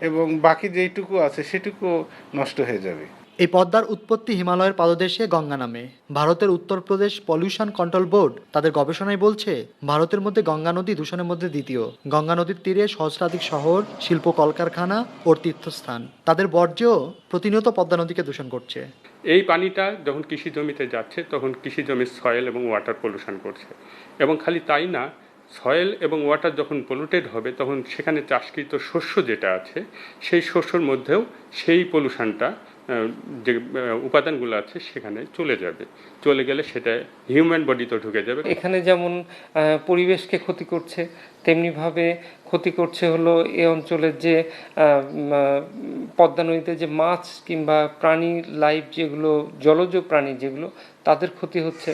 Speaker 7: এবং বাকি যেইটুকু আছে সেটুকু নষ্ট হয়ে যাবে।
Speaker 2: এই পদ্মার উৎপত্তি হিমালয়ের পাদদেশে গঙ্গা নামে। ভারতের উত্তরপ্রদেশ পলিউশন কন্ট্রোল বোর্ড তাদের গবেষণায় বলছে ভারতের মধ্যে গঙ্গা নদী দূষণের মধ্যে দ্বিতীয়। গঙ্গা নদীর তীরে সহস্রাধিক শহর, শিল্প, কলকারখানা ও তীর্থস্থান। তাদের বর্জ্যও প্রতিনিয়ত পদ্মা নদীকে দূষণ করছে।
Speaker 8: এই পানিটা যখন কৃষি জমিতে যাচ্ছে তখন কৃষি জমির সয়েল এবং ওয়াটার পলিউশন করছে। এবং খালি তাই না, সয়েল এবং ওয়াটার যখন পলিউটেড হবে তখন সেখানে চাষকৃত শস্য যেটা আছে সেই শস্যর মধ্যেও সেই পলিউশনটা, যে উপাদানগুলো আছে সেখানে চলে যাবে। চলে গেলে সেটা হিউম্যান বডিতে ঢুকে যাবে।
Speaker 27: এখানে যেমন পরিবেশকে ক্ষতি করছে, তেমনিভাবে ক্ষতি করছে হলো এই অঞ্চলের যে পদ্মা নদীতে যে মাছ কিংবা প্রাণী লাইফ, যেগুলো জলজ প্রাণী যেগুলো, তাদের ক্ষতি হচ্ছে।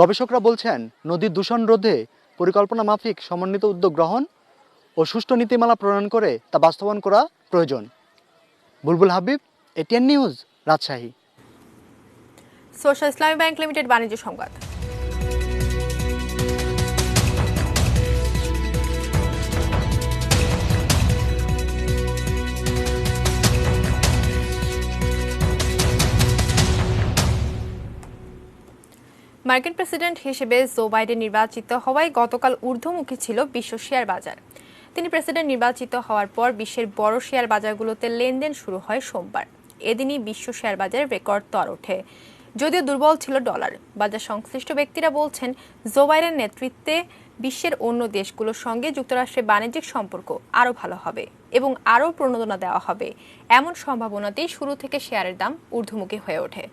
Speaker 2: গবেষকরা বলছেন নদীর দূষণ রোধে পরিকল্পনা মাফিক সমন্বিত উদ্যোগ গ্রহণ ও সুষ্ঠু নীতিমালা প্রণয়ন করে তা বাস্তবায়ন করা প্রয়োজন। Bulbul Habib, ATN news, Rajshahi.
Speaker 1: Social Islami bank limited বাণিজ্য সংবাদ। মার্কিন প্রেসিডেন্ট হিসেবে জো বাইডেন নির্বাচিত হওয়ায় গতকাল ঊর্ধ্বমুখী ছিল বিশ্ব শেয়ার বাজার। তিনি প্রেসিডেন্ট নির্বাচিত হওয়ার পর বিশ্বের বড় শেয়ার বাজারগুলোতে লেনদেন শুরু হয় সোমবার। এদিনই বিশ্ব শেয়ার বাজারে রেকর্ড দর ওঠে। যদিও দুর্বল ছিল ডলার। বাজার সংশ্লিষ্ট ব্যক্তিরা বলছেন জো বাইডেনের নেতৃত্বে বিশ্বের অন্য দেশগুলোর সঙ্গে যুক্তরাষ্ট্রের বাণিজ্যিক সম্পর্ক আরও ভালো হবে এবং আরও প্রণোদনা দেওয়া হবে। এমন সম্ভাবনাতেই শুরু থেকে শেয়ারের দাম ঊর্ধ্বমুখী হয়ে ওঠে।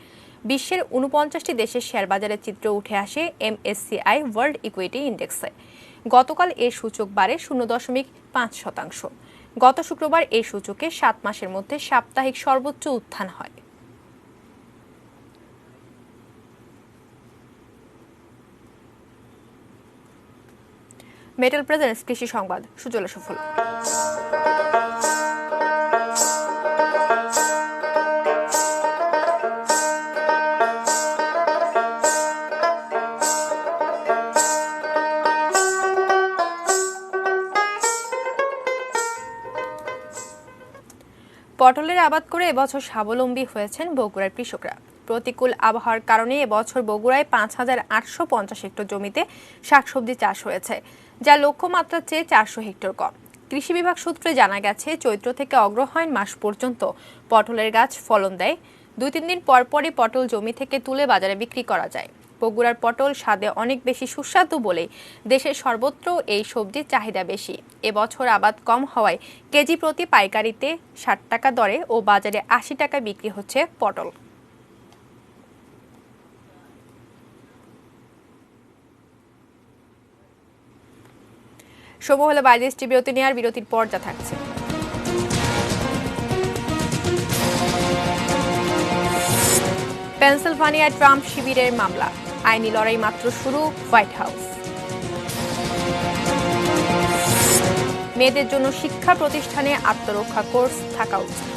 Speaker 1: বিশ্বের 49টি দেশের শেয়ার বাজারের চিত্র উঠে আসে MSCI ওয়ার্ল্ড ইকুইটি ইন্ডেক্সে। গতকাল এর সূচক বাড়ে 0.5%। গত শুক্রবার এই সূচকে 7 মাসের মধ্যে সাপ্তাহিক সর্বোচ্চ উত্থান হয়। মেটাল প্রেজেন্স কৃষি সংবাদ, সুজলা সুফল। পটলের আবাদ করে এবছর স্বাবলম্বী হয়েছেন বগুড়ার কৃষকরা। প্রতিকূল আবহাওয়ার কারণে এবছর বগুড়ায় 5,850 হেক্টর জমিতে শাকসবজি চাষ হয়েছে, যা লক্ষ্যমাত্রার চেয়ে 400 হেক্টর কম। কৃষি বিভাগ সূত্রে জানা গেছে, চৈত্র থেকে অগ্রহায়ণ মাস পর্যন্ত পটলের গাছ ফলন দেয়। 2-3 দিন পরপরই পটল জমি থেকে তুলে বাজারে বিক্রি করা যায়। বগুড়ার পটল স্বাদে অনেক বেশি সুস্বাদু বলেই দেশের সর্বত্র এই সবজির চাহিদা বেশি। এবছর আবাদ কম হওয়ায় কেজি প্রতি পাইকারিতে ৬০ টাকা দরে ও বাজারে ৮০ টাকায় বিক্রি হচ্ছে পটল। সময় হলো ২২টি বিরতি নেওয়ার, বিরতির পর যা থাকছে। পেনসিলভানিয়ায় ট্রাম্প শিবিরের মামলা, আইনি লড়াই মাত্র শুরু, হোয়াইট হাউস। মেয়েদের জন্য শিক্ষা প্রতিষ্ঠানে আত্মরক্ষা কোর্স থাকা উচিত।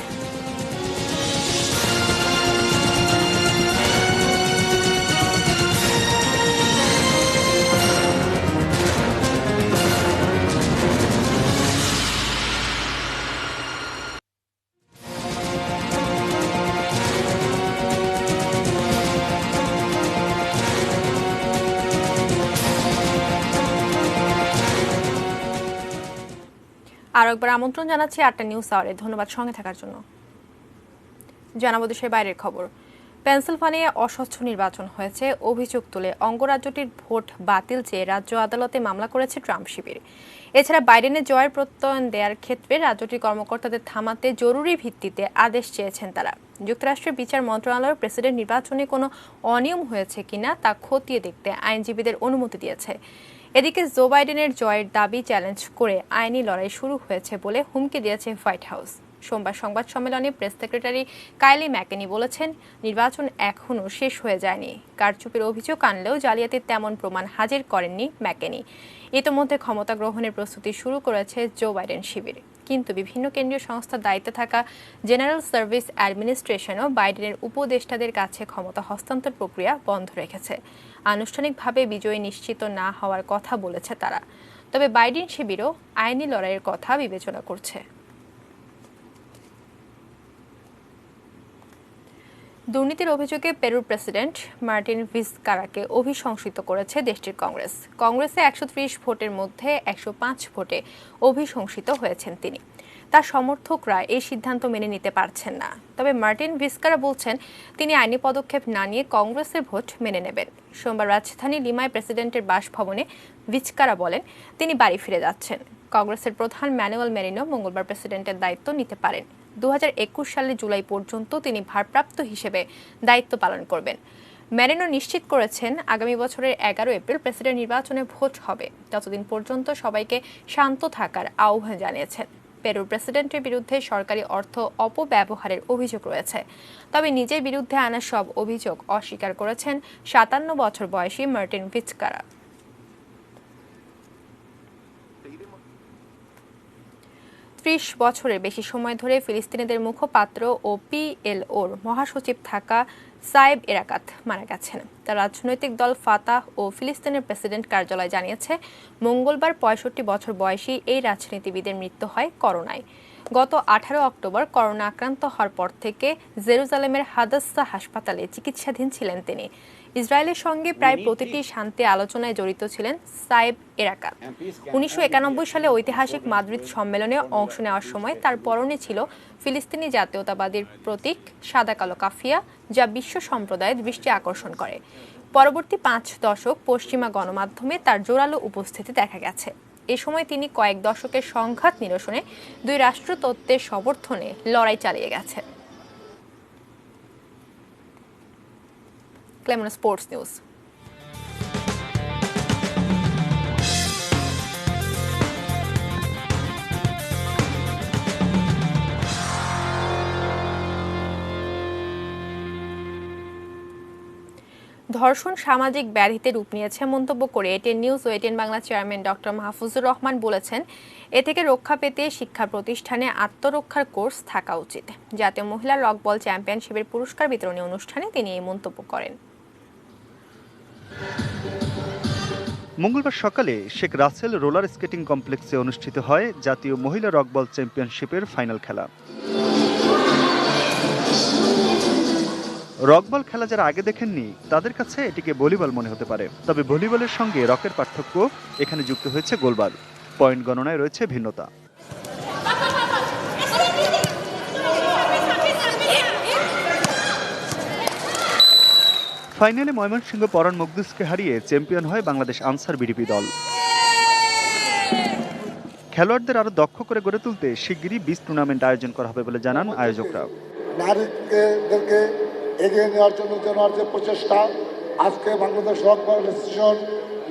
Speaker 1: আরও একবার আমন্ত্রণ জানাচ্ছি ৮টা নিউজ আওয়ারে। ধন্যবাদ সঙ্গে থাকার জন্য। জানাবো দেশের বাইরের খবর। পেনসিলভানিয়ায় অস্বচ্ছ নির্বাচন হয়েছে অভিযোগ তুলে অঙ্গরাজ্যটির ভোট বাতিল চেয়ে রাজ্য আদালতে মামলা করেছে ট্রাম্প শিবির। এছাড়া বাইডেনের জয়ের প্রত্যয়ন দেওয়ার ক্ষেত্রে রাজ্যটির কর্মকর্তাদের থামাতে জরুরি ভিত্তিতে আদেশ চেয়েছেন তারা। যুক্তরাষ্ট্রের বিচার মন্ত্রণালয় প্রেসিডেন্ট নির্বাচনে কোনো অনিয়ম হয়েছে কিনা তা খতিয়ে দেখতে আইনজীবীদের অনুমতি দিয়েছে। এদিকে জো বাইডেনের জয়ের দাবি চ্যালেঞ্জ করে আইনি লড়াই শুরু হয়েছে বলে হুমকি দিয়েছে হোয়াইট হাউস। সোমবার সংবাদ সম্মেলনে প্রেস সেক্রেটারি কাইলি ম্যাকেনি বলেছেন, নির্বাচন এখনও শেষ হয়ে যায়নি। কারচুপির অভিযোগ আনলেও জালিয়াতির তেমন প্রমাণ হাজির করেননি ম্যাকেনি। ইতিমধ্যে ক্ষমতা গ্রহণের প্রস্তুতি শুরু করেছে জো বাইডেন শিবির। কিন্তু বিভিন্ন কেন্দ্রীয় সংস্থার দায়িত্বে থাকা জেনারেল সার্ভিস অ্যাডমিনিস্ট্রেশনও বাইডেনের উপদেষ্টাদের কাছে ক্ষমতা হস্তান্তর প্রক্রিয়া বন্ধ রেখেছে। আনুষ্ঠানিকভাবে বিজয়ী নিশ্চিত না হওয়ার কথা বলেছে তারা। তবে বাইডেন শিবিরও আইনি লড়াইয়ের কথা বিবেচনা করছে। দুর্নীতির অভিযোগে পেরুর প্রেসিডেন্ট মার্টিন ভিজকারাকে অভিশংসিত করেছে দেশটির কংগ্রেস। কংগ্রেসে ১৩০ ভোটের মধ্যে ১০৫ ভোটে অভিশংসিত হয়েছেন তিনি। তার সমর্থকরা এই সিদ্ধান্ত মেনে নিতে পারছেন না। তবে মার্টিন ভিজকারা বলছেন, তিনি আইনি পদক্ষেপ না নিয়ে কংগ্রেসের ভোট মেনে নেবেন। সোমবার রাজধানী লিমায় প্রেসিডেন্টের বাসভবনে ভিজকারা বলেন, তিনি বাড়ি ফিরে যাচ্ছেন। কংগ্রেসের প্রধান ম্যানুয়েল মেরিনো মঙ্গলবার প্রেসিডেন্টের দায়িত্ব নিতে পারেন। ২০২১ সালের জুলাই পর্যন্ত তিনি ভারপ্রাপ্ত হিসেবে দায়িত্ব পালন করবেন। মেরিনো নিশ্চিত করেছেন, আগামী বছরের ১১ এপ্রিল প্রেসিডেন্ট নির্বাচনে ভোট হবে। ততদিন পর্যন্ত সবাইকে শান্ত থাকার আহ্বান জানিয়েছেন। পেরুর প্রেসিডেন্টের বিরুদ্ধে সরকারি অর্থ অপব্যবহারের অভিযোগ রয়েছে। তবে নিজের বিরুদ্ধে আনা সব অভিযোগ অস্বীকার করেছেন ৫৭ বছর বয়সী মার্টিন ভিজকারা। ত্রিশ বছরের বেশি সময় ধরে ফিলিস্তিনিদের মুখপাত্র ও পিএলওর মহাসচিব থাকা সায়েব এরাকাত মারা গেছেন। তার রাজনৈতিক দল ফাতাহ ও ফিলিস্তিনের প্রেসিডেন্ট কার্যালয় জানিয়েছে, মঙ্গলবার ৬৫ বছর বয়সী এই রাজনীতিবিদের মৃত্যু হয় করোনায়। গত ১৮ অক্টোবর করোনা আক্রান্ত হওয়ার পর থেকে জেরুজালেমের হাদাসা হাসপাতালে চিকিৎসাধীন ছিলেন তিনি। ইসরায়েলের সঙ্গে প্রায় প্রতিটি শান্তি আলোচনায় জড়িত ছিলেন সায়েব এরাকাত। ১৯৯১ সালে ঐতিহাসিক মাদ্রিদ সম্মেলনে অংশ নেওয়ার সময় তার পরনে ছিল ফিলিস্তিনি জাতীয়তাবাদীর প্রতীক সাদা কালো কাফিয়া, যা বিশ্ব সম্প্রদায়ের দৃষ্টি আকর্ষণ করে। পরবর্তী ৫ দশক পশ্চিমা গণমাধ্যমে তার জোরালো উপস্থিতি দেখা গেছে। এ সময় তিনি কয়েক দশকের সংঘাত নিরসনে দুই রাষ্ট্রতত্ত্বের সমর্থনে লড়াই চালিয়ে গেছেন। Clemon sports news. ধর্ষণ সামাজিক ব্যাধিতে রূপ নিয়েছে মন্তব্য করে এটিএন নিউজ ও ATN Bangla chairman doctor Mahfuzur Rahman বলেছেন, এ থেকে রক্ষা পেতে শিক্ষা প্রতিষ্ঠানে আত্মরক্ষার কোর্স থাকা উচিত। জাতীয় মহিলা রকবল চ্যাম্পিয়নশিপের পুরস্কার বিতরণী অনুষ্ঠানে তিনি এই মন্তব্য করেন।
Speaker 5: মঙ্গলবার সকালে শেখ রাসেল রোলার স্কেটিং কমপ্লেক্সে অনুষ্ঠিত হয় জাতীয় মহিলা রকবল চ্যাম্পিয়নশিপের ফাইনাল খেলা। রকবল খেলা যারা আগে দেখেননি তাদের কাছে এটিকে ভলিবল মনে হতে পারে, তবে ভলিবলের সঙ্গে রকের পার্থক্য এখানে যুক্ত হয়েছে গোলবার। পয়েন্ট গণনায় রয়েছে ভিন্নতা। ফাইনালে ময়মনসিংহ পরাণ মুকদ্দুসকে হারিয়ে চ্যাম্পিয়ন হয় বাংলাদেশ আনসার বিডিপি দল। খেলোয়াড়দের আরো দক্ষ করে গড়ে তুলতে শিগগিরই 20 টুর্নামেন্ট আয়োজন করা হবে বলে জানান আয়োজকরা।
Speaker 10: নারীদেরকে এগিয়ে নেওয়ার জন্য যে প্রচেষ্টা, আজকে বাংলাদেশ রকবল অ্যাসোসিয়েশন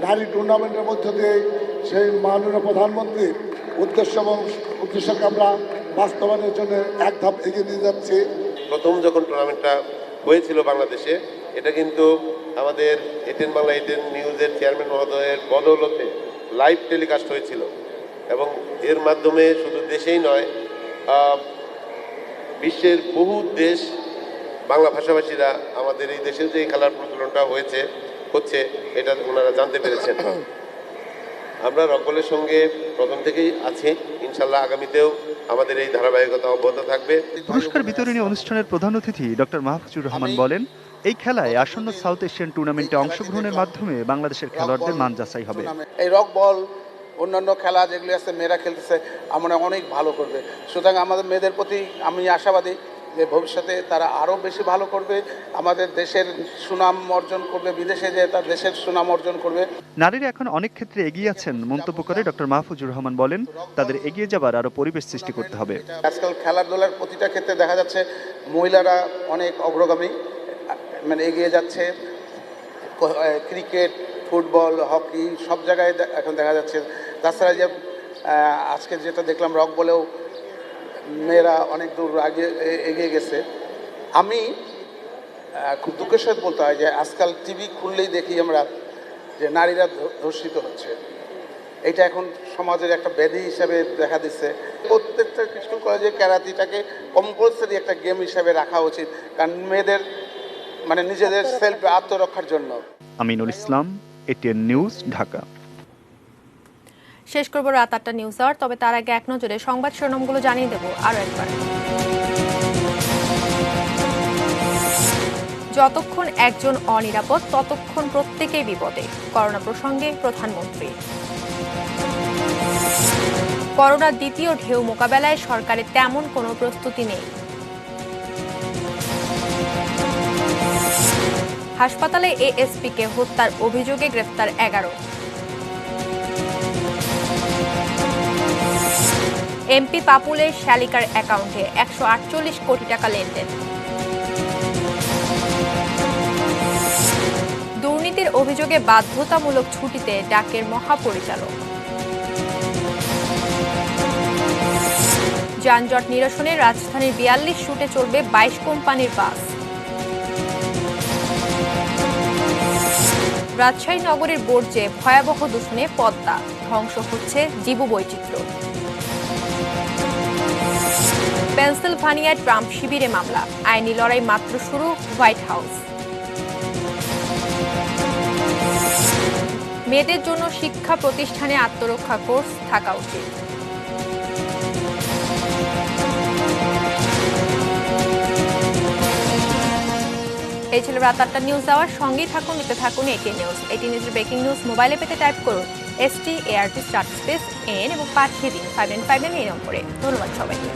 Speaker 10: নারী টুর্নামেন্টের মধ্য দিয়ে সেই মাননীয় প্রধানমন্ত্রীর উদ্দেশ্যকে আমরা বাস্তবায়নের জন্য এক ধাপ এগিয়ে নিয়ে যাচ্ছি।
Speaker 11: প্রথম যখন টুর্নামেন্টটা হয়েছিল বাংলাদেশে, এটা কিন্তু আমাদের এটিএন বাংলা এটিএন নিউজের চেয়ারম্যান মহোদয়ের বদৌলতে লাইভ টেলিকাস্ট হয়েছিল এবং এর মাধ্যমে শুধু দেশেই নয় বিশ্বের বহু দেশ বাংলা ভাষাভাষীরা আমাদের এই দেশের যে খেলার প্রচলনটা হচ্ছে এটা ওনারা জানতে পেরেছেন। আমরা রকবলের সঙ্গে প্রথম থেকেই আছি, ইনশাল্লাহ আগামীতেও আমাদের এই ধারাবাহিকতা অব্যাহত থাকবে।
Speaker 5: পুরস্কার বিতরণী অনুষ্ঠানের প্রধান অতিথি ডক্টর মাহফুজুর রহমান বলেন, এই খেলায় আসন্ন সাউথ এশিয়ান টুর্নামেন্টে অংশগ্রহণের মাধ্যমে বাংলাদেশের খেলোয়াড়দের মান যাচাই হবে।
Speaker 12: এই রকবল অন্যান্য খেলা যেগুলি আছে মেয়েরা খেলতেছে আমরা অনেক ভালো করবে, সুতরাং আমাদের মেয়েদের প্রতি আমি আশাবাদী যে ভবিষ্যতে তারা আরও বেশি ভালো করবে, আমাদের দেশের সুনাম অর্জন করবে, বিদেশে যে তার দেশের সুনাম অর্জন করবে।
Speaker 5: নারীরা এখন অনেক ক্ষেত্রে এগিয়ে আছেন মন্তব্য করে ডক্টর মাহফুজুর রহমান বলেন, তাদের এগিয়ে যাবার আরও পরিবেশ সৃষ্টি করতে হবে।
Speaker 12: আজকাল খেলাধুলার প্রতিটা ক্ষেত্রে দেখা যাচ্ছে মহিলারা অনেক অগ্রগামী, মানে এগিয়ে যাচ্ছে। ক্রিকেট, ফুটবল, হকি সব জায়গায় এখন দেখা যাচ্ছে। তাছাড়া যে আজকে যেটা দেখলাম রকবলেও মেয়েরা অনেক দূর এগিয়ে গেছে। আমি খুব দুঃখের সাথে বলতে হয় যে আজকাল টিভি খুললেই দেখি আমরা যে নারীরা ধর্ষিত হচ্ছে। এটা এখন সমাজের একটা ব্যাধি হিসাবে দেখা দিচ্ছে। প্রত্যেকটা স্কুল কলেজে ক্যারাতিটাকে কম্পালসারি একটা গেম হিসাবে রাখা উচিত, কারণ মেয়েদের মানে নিজেদের সেলফ আত্মরক্ষার জন্য।
Speaker 5: Aminul Islam, ATN news, Dhaka.
Speaker 1: শেষ করব রাত ৮টা নিউজ আওয়ার, তবে তার আগে এক নজরে সংবাদ শিরোনামগুলো জানিয়ে দেব আরও একবার। যতক্ষণ একজন অনিরাপদ ততক্ষণ প্রত্যেকেই বিপদে, করোনা প্রসঙ্গে প্রধানমন্ত্রী। করোনার দ্বিতীয় ঢেউ মোকাবেলায় সরকারের তেমন কোনো প্রস্তুতি নেই। হাসপাতালে এএসপিকে হত্যার অভিযোগে গ্রেফতার 11। এমপি পাপুলের শালিকার অ্যাকাউন্টে 148 কোটি টাকা লেনদেন। দুর্নীতির অভিযোগে বাধ্যতামূলক ছুটিতে ডাকের মহাপরিচালক। যানজট নিরসনে রাজধানীর 42 রুটে চলবে 22 কোম্পানির বাস। রাজশাহী নগরীর বর্জ্যে ভয়াবহ দূষণে পদ্মা, ধ্বংস হচ্ছে জীববৈচিত্র্য। পেনসিলভানিয়ায় ট্রাম্প শিবিরে মামলা, আইনি লড়াই মাত্র শুরু, হোয়াইট হাউস। মেয়েদের জন্য শিক্ষা প্রতিষ্ঠানে আত্মরক্ষা কোর্স থাকা উচিত। এই ছিল রাত ৮টা নিউজ আওয়ার। সঙ্গেই থাকুন, দেখতে থাকুন এটিএন নিউজ। এটিএন নিউজের ব্রেকিং নিউজ মোবাইলে পেতে টাইপ করুন START SPACE N এবং পাঠিয়ে দিন 595 এই নম্বরে। ধন্যবাদ সবাইকে।